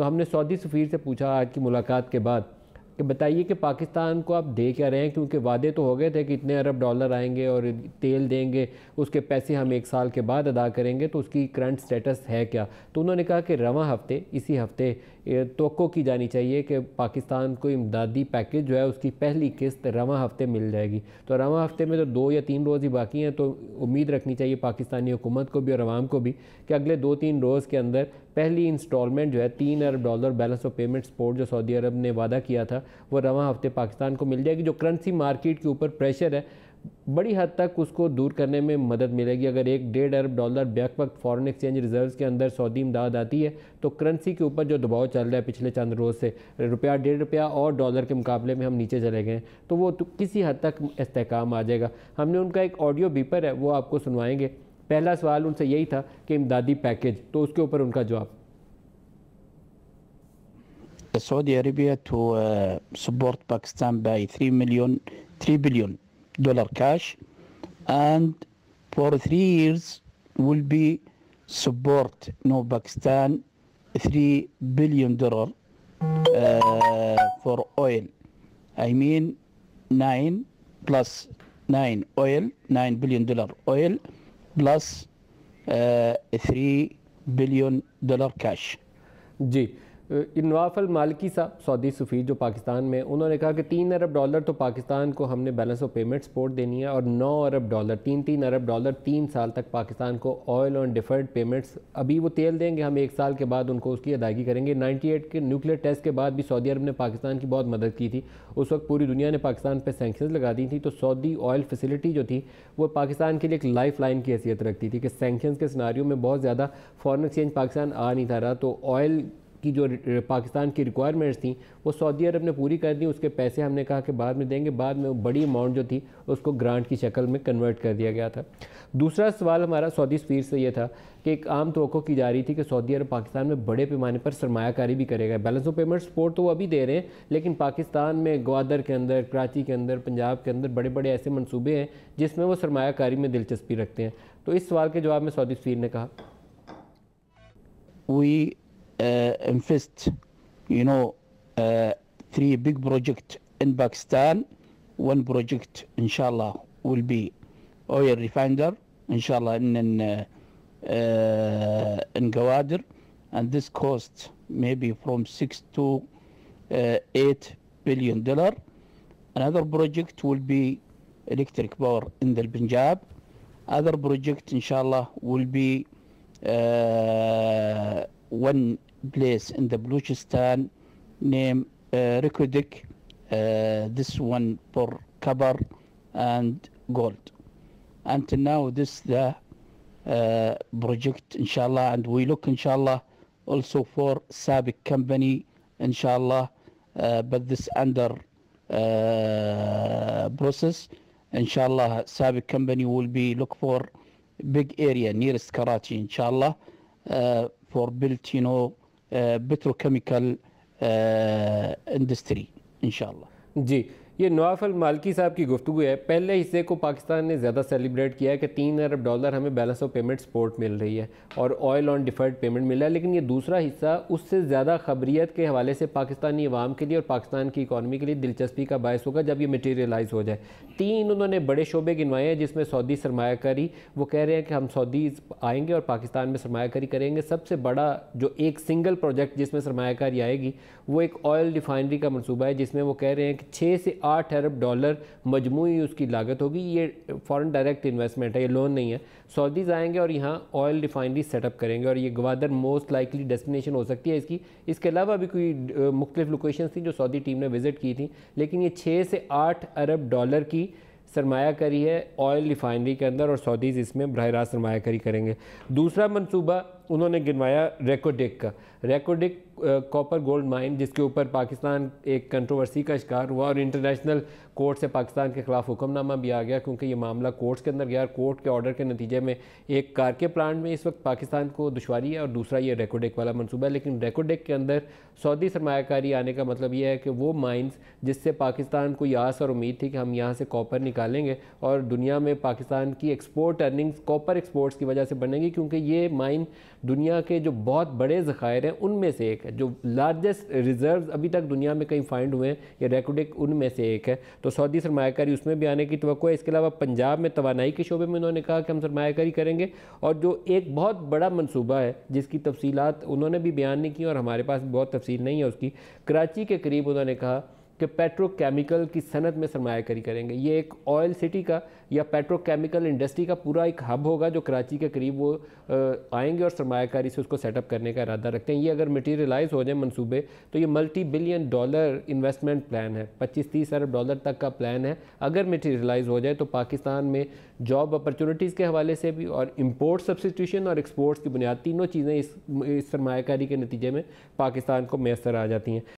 तो हमने सऊदी सफ़ीर से पूछा आज की मुलाकात के बाद कि बताइए कि पाकिस्तान को आप दे क्या रहे हैं, क्योंकि वादे तो हो गए थे कि इतने अरब डॉलर आएंगे और तेल देंगे, उसके पैसे हम 1 साल के बाद अदा करेंगे, तो उसकी करंट स्टेटस है क्या। तो उन्होंने कहा कि रवां हफ्ते, इसी हफ्ते तवक्को की जानी चाहिए कि पाकिस्तान को इमदादी पैकेज जो है उसकी पहली किस्त रवां हफ्ते मिल जाएगी। तो रवां हफ्ते में तो 2 या 3 रोज़ ही बाकी हैं, तो उम्मीद रखनी चाहिए पाकिस्तानी हुकूमत को भी और आवाम को भी कि अगले 2-3 रोज़ के अंदर पहली इंस्टॉलमेंट जो है $3 अरब बैलेंस ऑफ पेमेंट सपोर्ट जो सऊदी अरब ने वादा किया था वो रवां हफ्ते पाकिस्तान को मिल जाएगी। जो करेंसी मार्केट के ऊपर प्रेशर है बड़ी हद तक उसको दूर करने में मदद मिलेगी। अगर $1-1.5 अरब बैक वक्त फॉरेन एक्सचेंज रिजर्व्स के अंदर सऊदी इमदाद आती है तो करेंसी के ऊपर जो दबाव चल रहा है पिछले चंद रोज़ से, रुपया $1.5 और डॉलर के मुकाबले में हम नीचे चले गए, तो वो तो किसी हद तक इस्तेहकाम आ जाएगा। हमने उनका एक ऑडियो बीपर है वो आपको सुनवाएंगे। पहला सवाल उनसे यही था कि इमदादी पैकेज, तो उसके ऊपर उनका जवाब। Saudi Arabia to support Pakistan by $3 billion cash, and for 3 years will be support Pakistan $3 billion for oil. I mean 9 plus 9 oil, $9 billion oil plus $3 billion cash. Ji, Nawaf अल मालिकी साहब सऊदी सफ़ीर जो पाकिस्तान में, उन्होंने कहा कि $3 अरब तो पाकिस्तान को हमने बैलेंस ऑफ पेमेंट सपोर्ट देनी है और $9 अरब, 3 अरब डॉलर 3 साल तक पाकिस्तान को ऑयल और डिफर्ड पेमेंट्स, अभी वो तेल देंगे, हम 1 साल के बाद उनको उसकी अदायगी करेंगे। 98 के न्यूक्लियर टेस्ट के बाद भी सऊदी अरब ने पाकिस्तान की बहुत मदद की थी। उस वक्त पूरी दुनिया ने पाकिस्तान पर सैंक्शंस लगा दी थी, तो सऊदी ऑयल फैसिलिटी जो थी वो पाकिस्तान के लिए एक लाइफ लाइन की हैसियत रखती थी कि सैंक्शंस के सिनारियों में बहुत ज़्यादा फॉरेन एक्सचेंज पाकिस्तान आ नहीं था रहा, तो ऑयल की जो पाकिस्तान की रिक्वायरमेंट्स थी वो सऊदी अरब ने पूरी कर दी। उसके पैसे हमने कहा कि बाद में देंगे, बाद में वो बड़ी अमाउंट जो थी उसको ग्रांट की शक्ल में कन्वर्ट कर दिया गया था। दूसरा सवाल हमारा सऊदी सफ़ीर से ये था कि एक आम तवक्को की जा रही थी कि सऊदी अरब पाकिस्तान में बड़े पैमाने पर सरमायाकारी भी करेगा। बैलेंस ऑफ पेमेंट सपोर्ट तो वो अभी दे रहे हैं, लेकिन पाकिस्तान में ग्वादर के अंदर, कराची के अंदर, पंजाब के अंदर बड़े बड़े ऐसे मनसूबे हैं जिसमें वो सरमायाकारी में दिलचस्पी रखते हैं। तो इस सवाल के जवाब में सऊदी सफ़ीर ने कहा, invest 3 big projects in Pakistan. One project inshallah will be oil refiner inshallah in Gawadir, and this costs maybe from $6 to $8 billion. Another project will be electric power in the Punjab. Other project inshallah will be one place in the Balochistan named Rikodik, this one for copper and gold. Until now this the project inshallah, and we look inshallah also for SABIC company inshallah, but this under process inshallah. SABIC company will be look for big area nearest Karachi inshallah, for built petrochemical industry inshallah. जी, ये Nawaf अल मालिकी साहब की गुफ्तगू है। पहले हिस्से को पाकिस्तान ने ज़्यादा सेलिब्रेट किया है कि $3 अरब हमें बैलेंस ऑफ पेमेंट सपोर्ट मिल रही है और ऑयल ऑन डिफर्ड पेमेंट मिला है, लेकिन ये दूसरा हिस्सा उससे ज़्यादा खबरियत के हवाले से पाकिस्तानी अवाम के लिए और पाकिस्तान की इकॉनमी के लिए दिलचस्पी का बायस होगा जब ये मटीरियलाइज हो जाए। 3 उन्होंने बड़े शोबे गिनवाए हैं जिसमें सऊदी सरमायाकारी, वो कह रहे हैं कि हम सऊदी आएँगे और पाकिस्तान में सरमायाकारी करेंगे। सबसे बड़ा जो एक सिंगल प्रोजेक्ट जिसमें सरमायाकारी आएगी वो एक ऑयल रिफाइनरी का मनसूबा है, जिसमें वो कह रहे हैं कि $6 से $8 अरब मजमूई उसकी लागत होगी। ये फॉरेन डायरेक्ट इन्वेस्टमेंट है, ये लोन नहीं है। सऊदीज़ आएंगे और यहाँ ऑयल रिफाइनरी सेटअप करेंगे और ये गवादर मोस्ट लाइकली डेस्टिनेशन हो सकती है इसकी। इसके अलावा भी कोई मुख्तलिफ लोकेशन थी जो सऊदी टीम ने विज़िट की थी, लेकिन ये $6 से $8 अरब की सरमायाकारी है ऑयल रिफाइनरी के अंदर और सऊदीज़ इसमें बराह रास्त सरमायाकारी करेंगे। दूसरा मनसूबा उन्होंने गिनवाया रेकोडिक का। रेकोडिक कॉपर गोल्ड माइन, जिसके ऊपर पाकिस्तान एक कंट्रोवर्सी का शिकार हुआ और इंटरनेशनल कोर्ट से पाकिस्तान के ख़िलाफ़ हुक्मनामा भी आ गया, क्योंकि ये मामला कोर्ट्स के अंदर गया। कोर्ट के ऑर्डर के नतीजे में एक कार के प्लांट में इस वक्त पाकिस्तान को दुश्वारी है और दूसरा ये रेकोडिक वाला मनसूबा है। लेकिन रेकोडिक के अंदर सऊदी सरमायाकारी आने का मतलब ये है कि वो माइंस जिससे पाकिस्तान को आस और उम्मीद थी कि हम यहाँ से कॉपर निकालेंगे और दुनिया में पाकिस्तान की एक्सपोर्ट अर्निंग्स कॉपर एक्सपोर्ट्स की वजह से बनेंगी, क्योंकि ये माइन दुनिया के जो बहुत बड़े ज़खायर हैं उनमें से एक है, जो लार्जेस्ट रिजर्व्स अभी तक दुनिया में कहीं फाइंड हुए हैं, या रेकोडिक उनमें से एक है। तो सऊदी सरमायाकारी उसमें भी आने की तवक्को है। इसके अलावा पंजाब में तवानाई के शोबे में उन्होंने कहा कि हम सरमायाकारी करेंगे, और जो एक बहुत बड़ा मनसूबा है जिसकी तफसीलात उन्होंने भी बयान नहीं की और हमारे पास बहुत तफसील नहीं है उसकी, कराची के करीब उन्होंने कहा कि पेट्रोकेमिकल की सनत में सरमायाकारी करेंगे। ये एक ऑयल सिटी का या पेट्रोकेमिकल इंडस्ट्री का पूरा एक हब होगा जो कराची के करीब वो आएंगे और सरमायाकारी से उसको सेटअप करने का इरादा रखते हैं। ये अगर मटीरियलाइज हो जाए मंसूबे तो ये $multi-billion इन्वेस्टमेंट प्लान है, 25-30 अरब डॉलर तक का प्लान है। अगर मटीरियलाइज हो जाए तो पाकिस्तान में जॉब अपॉर्चुनिटीज़ के हवाले से भी और इंपोर्ट सब्सिट्यूशन और एक्सपोर्ट्स की बुनियाद तीनों चीज़ें इस सरमायाकारी के नतीजे में पाकिस्तान को मैसर आ जाती हैं।